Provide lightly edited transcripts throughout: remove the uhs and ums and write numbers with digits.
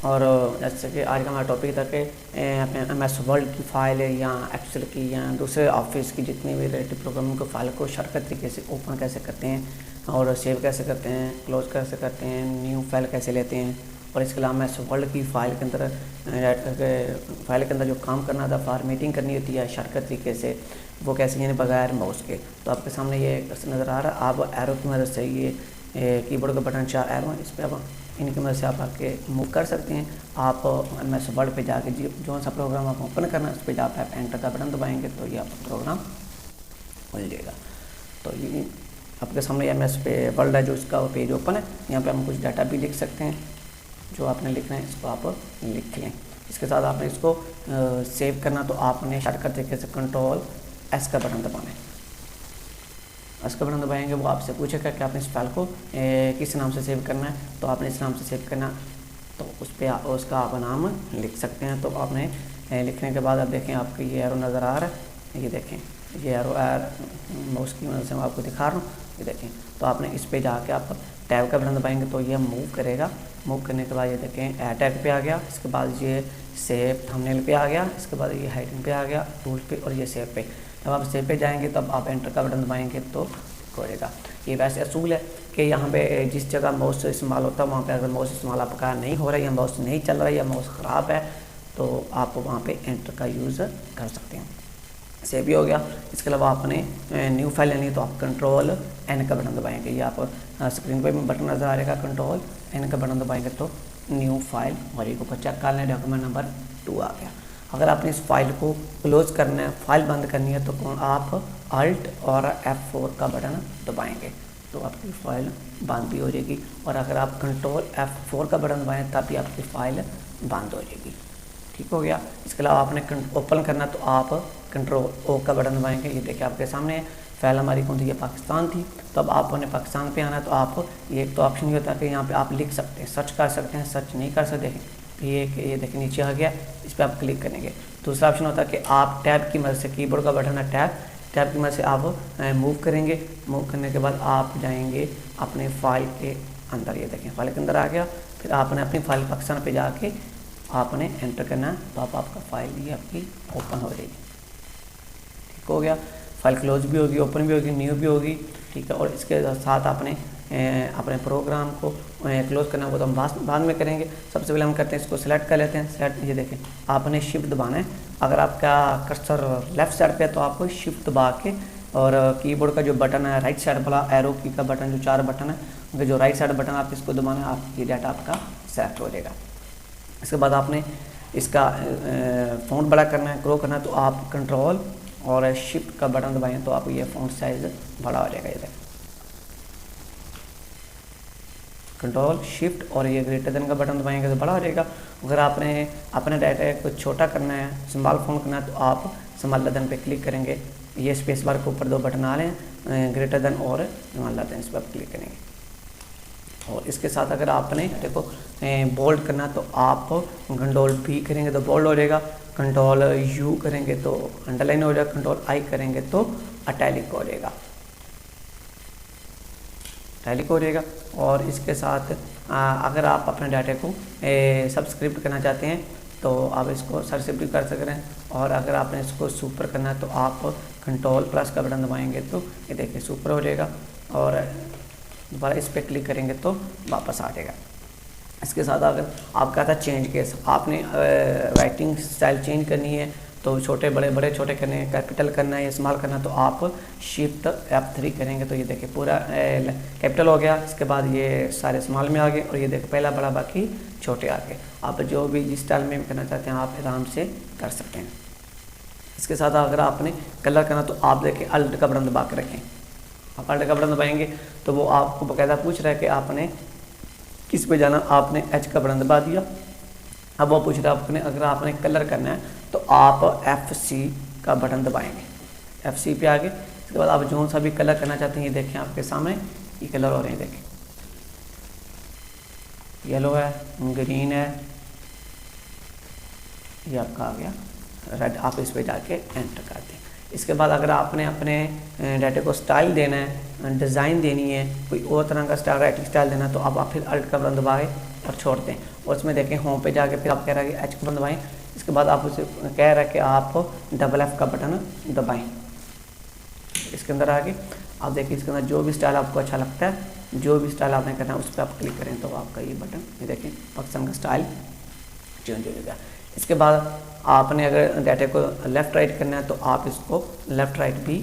और जैसे कि आज का हमारा टॉपिक था कि अपने MS वर्ड की फ़ाइल या एक्सेल की या दूसरे ऑफिस की जितनी भी रिलेटिव प्रोग्रामिंग को फाइल को शॉर्टकट तरीके से ओपन कैसे करते हैं और सेव कैसे करते हैं, क्लोज कैसे करते हैं, न्यू फाइल कैसे लेते हैं। और इसके अलावा MS वर्ड की फ़ाइल के अंदर जो काम करना था, फॉर्मेटिंग करनी होती है शॉर्टकट तरीके से, वो कैसे, यानी बगैर माउस के। तो आपके सामने ये नज़र आ रहा है। आप एरो की मदद से ये कीबोर्ड का बटन 4 एरो है, इस पर आप इनकी मदद से आप आके मूव कर सकते हैं। आप MS वर्ड पे जाके जो सा प्रोग्राम आप ओपन करना है उस पर जाकर आप एंटर का बटन दबाएंगे तो ये आपका प्रोग्राम खुल जाएगा। तो ये आपके सामने MS पे वर्ड है जो इसका पेज ओपन है। यहाँ पे हम कुछ डाटा भी लिख सकते हैं, जो आपने लिखना है इसको आप लिख लें। इसके साथ आपने इसको सेव करना तो आपने शॉर्टकट तरीके से Ctrl+S का बटन दबाना है। एस का बटन दबाएंगे, वो आपसे पूछेगा कि आपने इस फाइल को किस नाम से सेव करना है। तो आपने इस नाम से सेव करना, तो उस पर उसका आप नाम लिख सकते हैं। तो आपने लिखने के बाद आप देखें आपको ये एरो नज़र आ रहा है, ये देखें ये एरो माउस की मदद से मैं आपको दिखा रहा हूँ, ये देखें। तो आपने इस पे जाके आप टैब का बटन दबाएंगे तो ये मूव करेगा। मूव करने के बाद ये देखें टैग पे आ गया, इसके बाद ये सेव थंबनेल पे आ गया, इसके बाद ये हाइडिंग पे आ गया, टूल पे, और ये सेव पे। जब आप सेव पे जाएंगे तब आप एंटर का बटन दबाएंगे तो होएगा। ये वैसे असूल है कि यहाँ पे जिस जगह माउस इस्तेमाल होता है वहाँ पे अगर माउस इस्तेमाल आपका नहीं हो रहा है या माउस नहीं चल रहा है या माउस ख़राब है तो आप वहाँ पे एंटर का यूज़ कर सकते हैं। सेव भी हो गया। इसके अलावा आपने न्यू फाइल लेनी है तो आप Ctrl+N का बटन दबाएंगे। ये आप स्क्रीन पर भी बटन नज़र आ रहेगा, Ctrl+N का बटन दबाएंगे तो न्यू फाइल और एक ऊपर चेक कर लें, डॉक्यूमेंट नंबर 2 आ गया। अगर आपने इस फाइल को क्लोज करना है, फाइल बंद करनी है, तो आप Alt और F4 का बटन दबाएंगे तो आपकी फ़ाइल बंद भी हो जाएगी। और अगर आप Ctrl+F4 का बटन दबाएं तब भी आपकी फ़ाइल बंद हो जाएगी। ठीक हो गया। इसके अलावा आपने ओपन करना तो आप Ctrl+O का बटन दबाएंगे। ये देखिए आपके सामने फाइल हमारी कौन थी, ये पाकिस्तान थी। तो अब आपने पाकिस्तान पे आना है तो आप ये एक तो ऑप्शन ये होता है कि यहाँ पे आप लिख सकते हैं, सर्च कर सकते हैं, सर्च नहीं कर सकते। ये देखिए नीचे आ गया, इस पर आप क्लिक करेंगे। दूसरा ऑप्शन होता है कि आप टैब की मदद से, कीबोर्ड का बटन है टैब की मदद से आप मूव करेंगे। मूव करने के बाद आप जाएंगे अपने फाइल के अंदर। ये देखें फाइल के अंदर आ गया। फिर आपने अपनी फाइल पाकिस्तान पे जाके आपने एंटर करना है तो आपका फाइल ये आपकी ओपन हो जाएगी। ठीक हो गया। फाइल क्लोज भी होगी, ओपन भी होगी, न्यू भी होगी। ठीक है। और इसके साथ आपने अपने प्रोग्राम को क्लोज करना होगा तो हम बाद में करेंगे। सबसे पहले हम करते हैं इसको सिलेक्ट कर लेते हैं। सेलेक्ट, ये देखें आपने शिफ्ट दबाना है। अगर आपका कर्सर लेफ्ट साइड पे है तो आपको शिफ्ट दबा के, और कीबोर्ड का जो बटन है राइट साइड वाला एरो की का बटन, जो 4 बटन है उनका जो राइट साइड बटन आप इसको दबाना है, आप ये डाटा आपका सेलेक्ट हो जाएगा। इसके बाद आपने इसका फ़ॉन्ट बड़ा करना है, ग्रो करना है, तो आप Ctrl और शिफ्ट का बटन दबाएं तो आप ये फ़ॉन्ट साइज़ बड़ा हो जाएगा। ये देखें Ctrl शिफ्ट और ये ग्रेटर देन का बटन दबाएंगे तो बड़ा हो जाएगा। अगर आपने अपने डाटा को छोटा करना है, स्मॉल फ़ॉन्ट करना है, तो आप स्मॉल देन पे क्लिक करेंगे। ये स्पेस बार के ऊपर 2 बटन आ रहे हैं, ग्रेटर देन और स्मॉल देन, इस पर आप क्लिक करेंगे। और इसके साथ अगर आपने देखो बोल्ड करना तो आप Ctrl+V करेंगे तो बोल्ड हो जाएगा, Ctrl+U करेंगे तो अंडरलाइन हो जाएगा, Ctrl+I करेंगे तो इटैलिक हो जाएगा, इटैलिक हो जाएगा। और इसके साथ अगर आप अपने डाटा को सब्सक्रिप्ट करना चाहते हैं तो आप इसको सब्सक्रिप्ट कर सकते हैं। और अगर आपने इसको सुपर करना है तो आप Ctrl+ का बटन दबाएंगे तो ये देखिए सुपर हो जाएगा, और दोबारा इस पर क्लिक करेंगे तो वापस आ जाएगा। इसके साथ अगर आपका था चेंज केस, आपने राइटिंग स्टाइल चेंज करनी है तो छोटे बड़े छोटे करने हैं, कैपिटल करना है या स्मॉल करना, तो आप शिफ्ट F3 करेंगे तो ये देखिए पूरा कैपिटल हो गया। इसके बाद ये सारे स्मॉल में आ गए और ये देखिए पहला बड़ा बाकी छोटे आ गए। आप जो भी जिस स्टाइल में करना चाहते हैं आप आराम से कर सकते हैं। इसके साथ अगर आपने कलर करना तो आप देखिए Alt का बटन दबा के रखें। आप Alt का बटन दबाएंगे तो वो आपको बाकायदा पूछ रहा है कि आपने किस पे जाना, आपने H का बटन दबा दिया। अब वो पूछ रहा है आपने अगर आपने कलर करना है तो आप FC का बटन दबाएंगे, FC पे आगे। इसके बाद आप जो सा भी कलर करना चाहते हैं ये देखें आपके सामने ये कलर हो रहे हैं, देखें येलो है, ग्रीन है, ये आपका आ गया रेड। आप इस पे जाके एंटर कर दें। इसके बाद अगर आपने अपने डाटा को स्टाइल देना है, डिज़ाइन देनी है, कोई और तरह का स्टाइल राइटिंग स्टाइल देना है तो आप फिर Alt का बटन दबाए और छोड़ दें। और उसमें देखें होम पे जाके फिर आप कह रहा है कि H का बटन दबाएं, इसके बाद आप उसे कह रहा है कि आप डबल F का बटन दबाएं। इसके अंदर आगे आप देखिए, इसके अंदर जो भी स्टाइल आपको अच्छा लगता है, जो भी स्टाइल आपने करना है उस पर आप क्लिक करें तो आपका ये बटन, ये देखें पाकिस्तान का स्टाइल चेंज हो जाएगा। इसके बाद आपने अगर डाटा को लेफ़्ट राइट करना है तो आप इसको लेफ़्ट राइट भी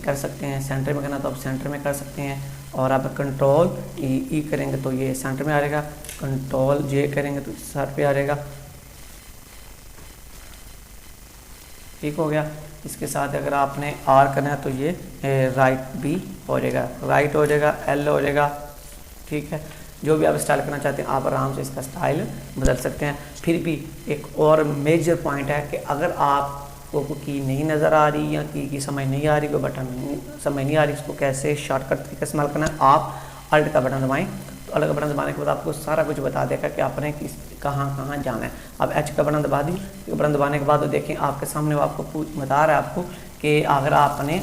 कर सकते हैं। सेंटर में करना तो आप सेंटर में कर सकते हैं। और आप कंट्रोल ई करेंगे तो ये सेंटर में आ जाएगा, कंट्रोल जे करेंगे तो साइड पे आ जाएगा। ठीक हो गया। इसके साथ अगर आपने आर करना है तो ये राइट भी हो जाएगा, राइट हो जाएगा, एल हो जाएगा। ठीक है, जो भी आप स्टाइल करना चाहते हैं आप आराम से इसका स्टाइल बदल सकते हैं। फिर भी एक और मेजर पॉइंट है कि अगर आपको की नहीं नज़र आ रही या की समझ नहीं आ रही, कोई बटन समझ नहीं आ रही, इसको कैसे शॉर्टकट तरीके से इस्तेमाल करना है, आप अल्ट का बटन दबाएं तो अल्ट का बटन दबाने के बाद आपको सारा कुछ बता देगा कि आपने कहाँ जाना है। अब एच का बटन दबा दी, बटन दबाने के बाद देखें आपके सामने वो आपको बता रहा है आपको कि अगर आपने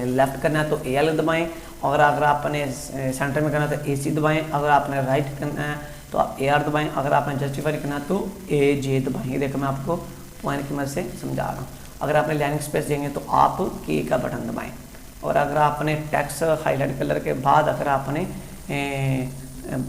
लेफ़्ट करना है तो AL दबाएं, और अगर आपने सेंटर में करना है तो AC दबाएं, अगर आपने राइट करना है तो आप AR दबाएं, अगर आपने जस्टिफाई करना है तो AJ दबाएं। ये देखो मैं आपको पॉइंट की मदद से समझा रहा हूँ। अगर आपने लाइनिंग स्पेस देंगे तो आप K का बटन दबाएं, और अगर आपने टेक्स्ट हाईलाइट कलर के बाद अगर आपने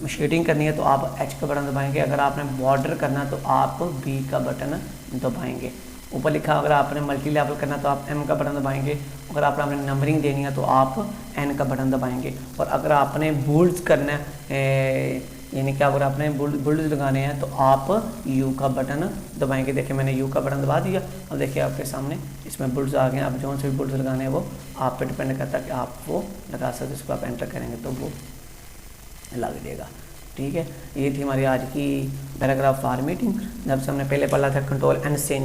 शेडिंग करनी है तो आप H का बटन दबाएंगे, अगर आपने बॉर्डर करना है तो आप B का बटन दबाएंगे। ऊपर लिखा अगर आपने मल्टी लेवल करना है तो आप M का बटन दबाएंगे, अगर आपने नंबरिंग देनी है तो आप N का बटन दबाएंगे, और अगर आपने बोल्ड्स करना है यानी कि अगर आपने बोल्ड्स लगाने हैं तो आप U का बटन दबाएंगे। देखिए मैंने U का बटन दबा दिया। अब देखिए आपके सामने इसमें बोल्ड्स आ गए। आप जो से भी बोल्ड्स लगाने हैं वो आप पे डिपेंड करता है कि आप वो लगा सकते, इसको आप एंटर करेंगे तो वो लग जाएगा। ठीक है, ये थी हमारी आज की पैराग्राफ फॉर्मेटिंग। जब से हमने पहले पढ़ा था कंट्रोल N से